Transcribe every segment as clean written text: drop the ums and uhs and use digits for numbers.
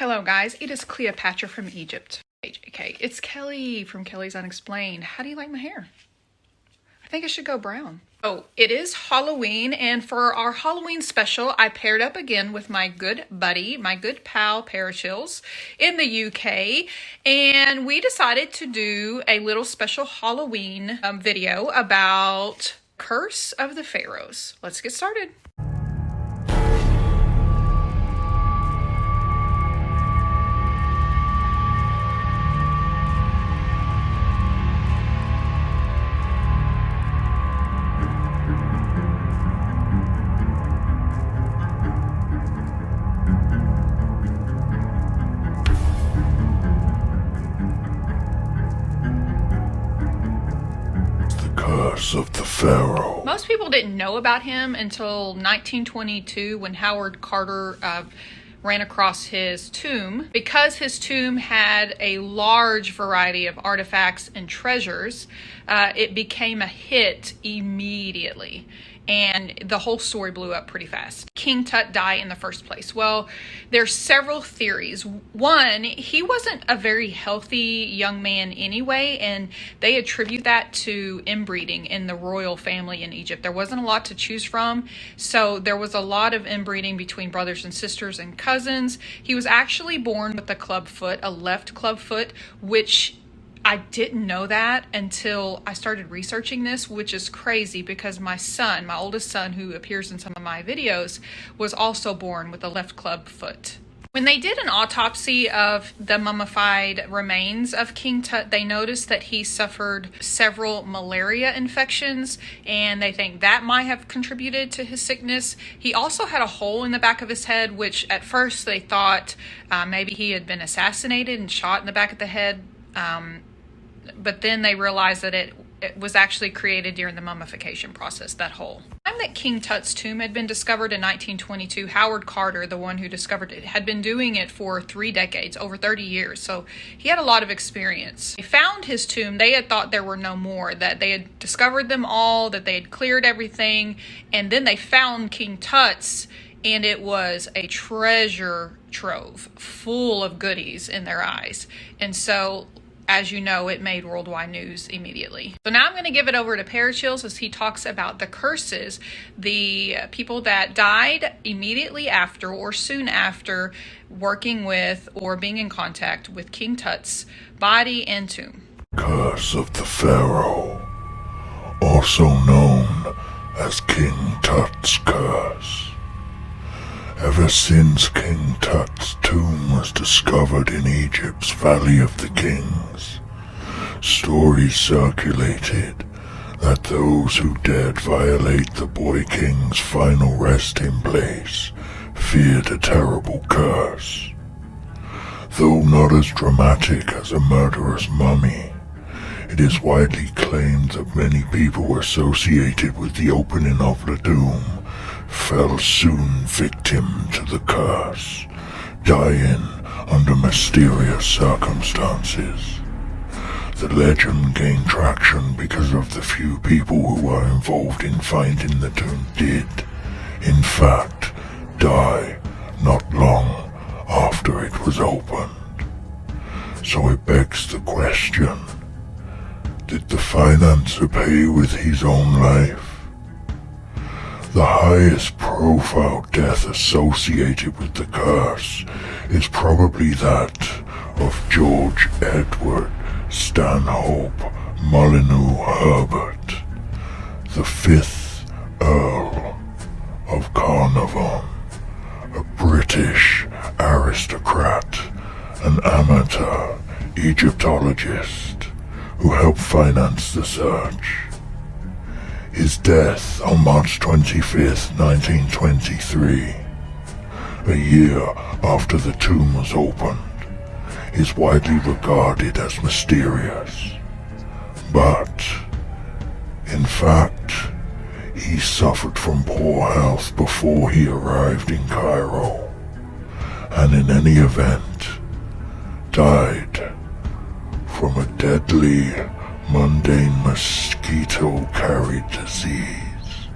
Hello guys, it is Cleopatra from Egypt. HJK. It's Kelly from Kelly's Unexplained. How do you like my hair? I think it should go brown. Oh, it is Halloween, and for our Halloween special, I paired up again with my good buddy, my good pal, Parachills, in the UK, and we decided to do a little special Halloween video about Curse of the Pharaohs. Let's get started. Curse of the Pharaoh. Most people didn't know about him until 1922 when Howard Carter ran across his tomb. Because his tomb had a large variety of artifacts and treasures, it became a hit immediately. And the whole story blew up pretty fast. King Tut die in the first place? Well, there's several theories. One, he wasn't a very healthy young man anyway, and they attribute that to inbreeding in the royal family in Egypt. There wasn't a lot to choose from, so there was a lot of inbreeding between brothers and sisters and cousins. He was actually born with a club foot, a left club foot, which I didn't know that until I started researching this, which is crazy because my son, my oldest son, who appears in some of my videos, was also born with a left club foot. When they did an autopsy of the mummified remains of King Tut, they noticed that he suffered several malaria infections, and they think that might have contributed to his sickness. He also had a hole in the back of his head, which at first they thought maybe he had been assassinated and shot in the back of the head. But then they realized that it was actually created during the mummification process, that hole. The time that King Tut's tomb had been discovered in 1922, Howard Carter, the one who discovered it, had been doing it for 3 decades, over 30 years. So he had a lot of experience. They found his tomb. They had thought there were no more, that they had discovered them all, that they had cleared everything. And then they found King Tut's, and it was a treasure trove full of goodies in their eyes. And so, as you know, it made worldwide news immediately. So now I'm going to give it over to Parachills as he talks about the curses, the people that died immediately after or soon after working with or being in contact with King Tut's body and tomb. Curse of the Pharaoh, also known as King Tut's Curse. Ever since King Tut's tomb was discovered in Egypt's Valley of the Kings, stories circulated that those who dared violate the boy king's final resting place feared a terrible curse. Though not as dramatic as a murderous mummy, it is widely claimed that many people associated with the opening of the tomb fell soon victim to the curse, dying under mysterious circumstances. The legend gained traction because of the few people who were involved in finding the tomb did, in fact, die not long after it was opened. So it begs the question, did the financier pay with his own life? The highest profile death associated with the curse is probably that of George Edward Stanhope Molyneux Herbert, the 5th Earl of Carnarvon, a British aristocrat and amateur Egyptologist who helped finance the search. His death on March 25th, 1923, a year after the tomb was opened, is widely regarded as mysterious. But, in fact, he suffered from poor health before he arrived in Cairo, and in any event, died from a deadly mundane mosquito-carried disease.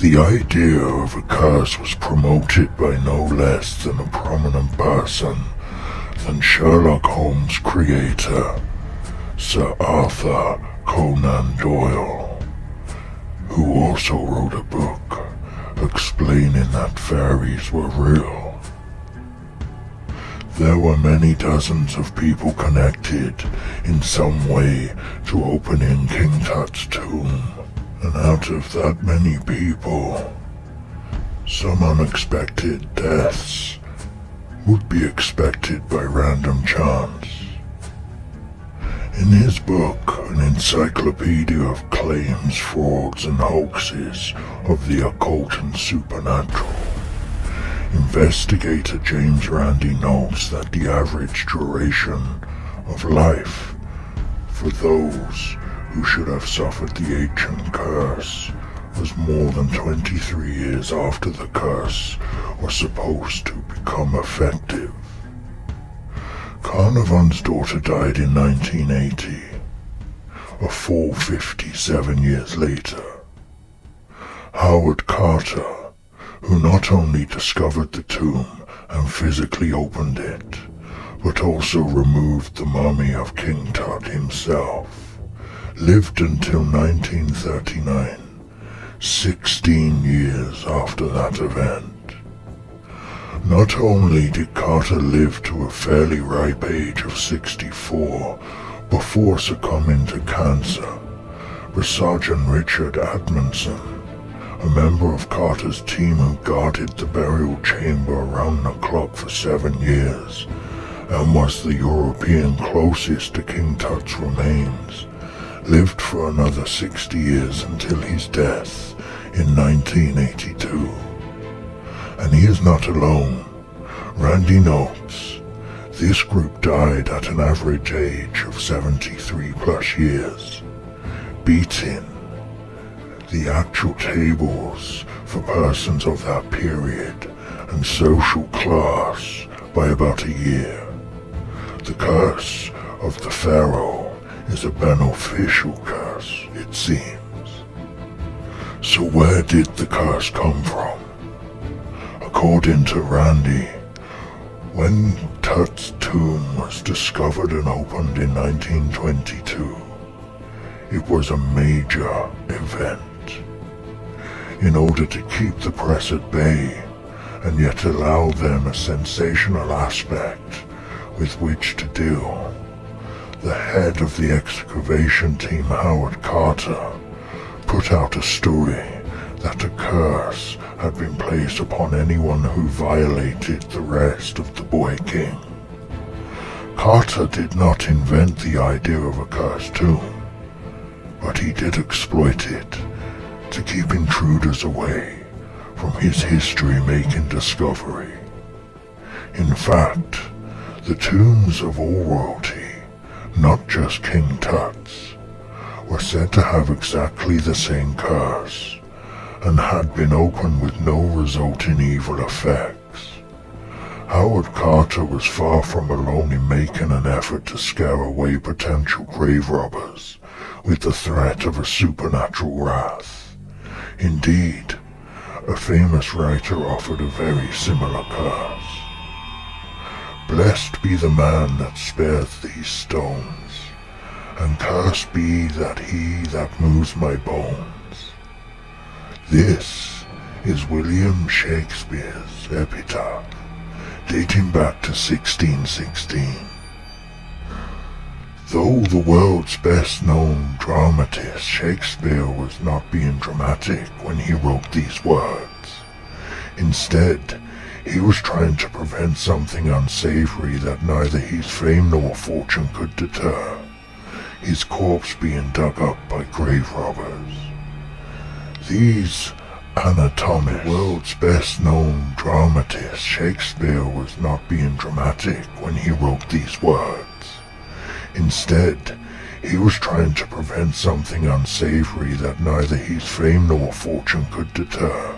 The idea of a curse was promoted by no less than a prominent person than Sherlock Holmes' creator, Sir Arthur Conan Doyle, who also wrote a book explaining that fairies were real. There were many dozens of people connected in some way to opening King Tut's tomb, and out of that many people, some unexpected deaths would be expected by random chance. In his book, an encyclopedia of claims, frauds, and hoaxes of the occult and supernatural, investigator James Randi notes that the average duration of life for those who should have suffered the ancient curse was more than 23 years after the curse was supposed to become effective. Carnarvon's daughter died in 1980, a full 57 years later. Howard Carter, who not only discovered the tomb and physically opened it, but also removed the mummy of King Tut himself, lived until 1939, 16 years after that event. Not only did Carter live to a fairly ripe age of 64 before succumbing to cancer, but Sergeant Richard Admonson, a member of Carter's team who guarded the burial chamber around the clock for 7 years, and was the European closest to King Tut's remains, lived for another 60 years until his death in 1982. And he is not alone. Randi notes, this group died at an average age of 73 plus years, beating the actual tables for persons of that period and social class by about a year. The curse of the Pharaoh is a beneficial curse, it seems. So where did the curse come from? According to Randi, when Tut's tomb was discovered and opened in 1922, it was a major event. In order to keep the press at bay, and yet allow them a sensational aspect with which to deal, the head of the excavation team, Howard Carter, put out a story that a curse had been placed upon anyone who violated the rest of the Boy King. Carter did not invent the idea of a cursed tomb, but he did exploit it to keep intruders away from his history-making discovery. In fact, the tombs of all royalty, not just King Tut's, were said to have exactly the same curse, and had been opened with no resulting evil effects. Howard Carter was far from alone in making an effort to scare away potential grave robbers with the threat of a supernatural wrath. Indeed, a famous writer offered a very similar curse. Blessed be the man that spareth these stones, and cursed be that he that moves my bones. This is William Shakespeare's epitaph, dating back to 1616. Though the world's best-known dramatist, Shakespeare was not being dramatic when he wrote these words. Instead, he was trying to prevent something unsavory that neither his fame nor fortune could deter, his corpse being dug up by grave robbers. These anatomists, the world's best-known dramatist, Shakespeare was not being dramatic when he wrote these words. Instead, he was trying to prevent something unsavory that neither his fame nor fortune could deter,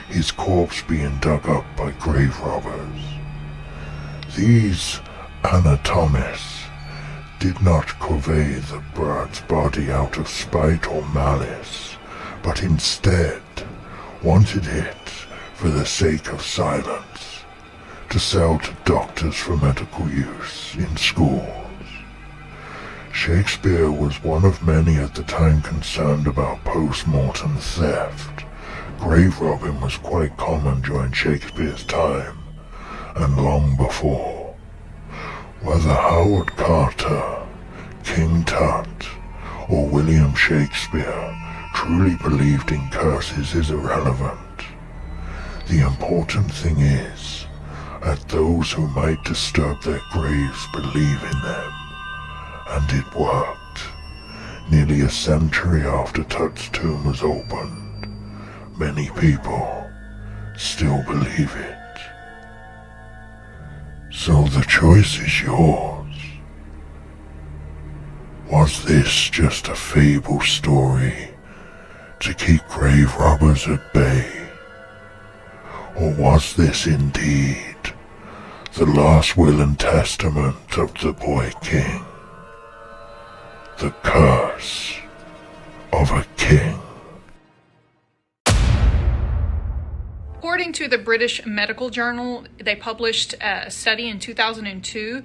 his corpse being dug up by grave robbers. These anatomists did not convey the bird's body out of spite or malice, but instead wanted it, for the sake of silence, to sell to doctors for medical use in schools. Shakespeare was one of many at the time concerned about post-mortem theft. Grave robbing was quite common during Shakespeare's time, and long before. Whether Howard Carter, King Tut, or William Shakespeare truly believed in curses is irrelevant. The important thing is that those who might disturb their graves believe in them. And it worked. Nearly a century after Tut's tomb was opened, many people still believe it. So the choice is yours. Was this just a fable story to keep grave robbers at bay? Or was this indeed the last will and testament of the boy king? The curse of a king. According to the British Medical Journal, they published a study in 2002,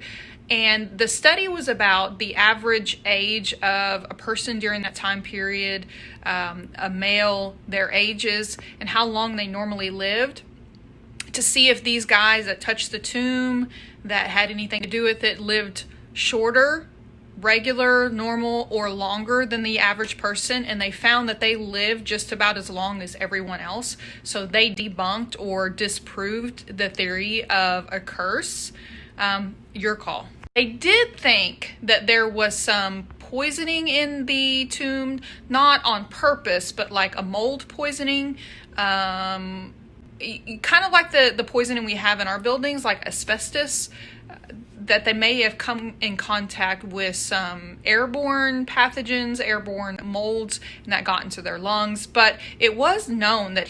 and the study was about the average age of a person during that time period, a male, their ages, and how long they normally lived, to see if these guys that touched the tomb, that had anything to do with it, lived shorter, regular, normal, or longer than the average person. And they found that they lived just about as long as everyone else. So they debunked or disproved the theory of a curse. Your call. They did think that there was some poisoning in the tomb, not on purpose, but like a mold poisoning. Kind of like the poisoning we have in our buildings, like asbestos, that they may have come in contact with some airborne pathogens, airborne molds, and that got into their lungs. But it was known that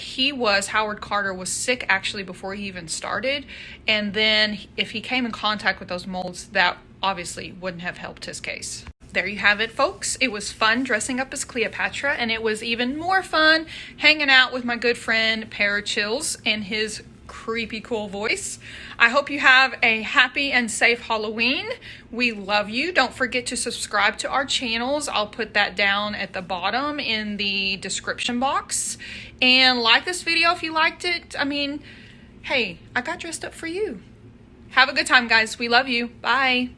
Howard Carter was sick actually before he even started. And then if he came in contact with those molds, that obviously wouldn't have helped his case. There you have it, folks. It was fun dressing up as Cleopatra, and it was even more fun hanging out with my good friend Parachills and his creepy cool voice. I hope you have a happy and safe Halloween. We love you. Don't forget to subscribe to our channels. I'll put that down at the bottom in the description box. And like this video if you liked it. I mean, hey, I got dressed up for you. Have a good time, guys. We love you. Bye.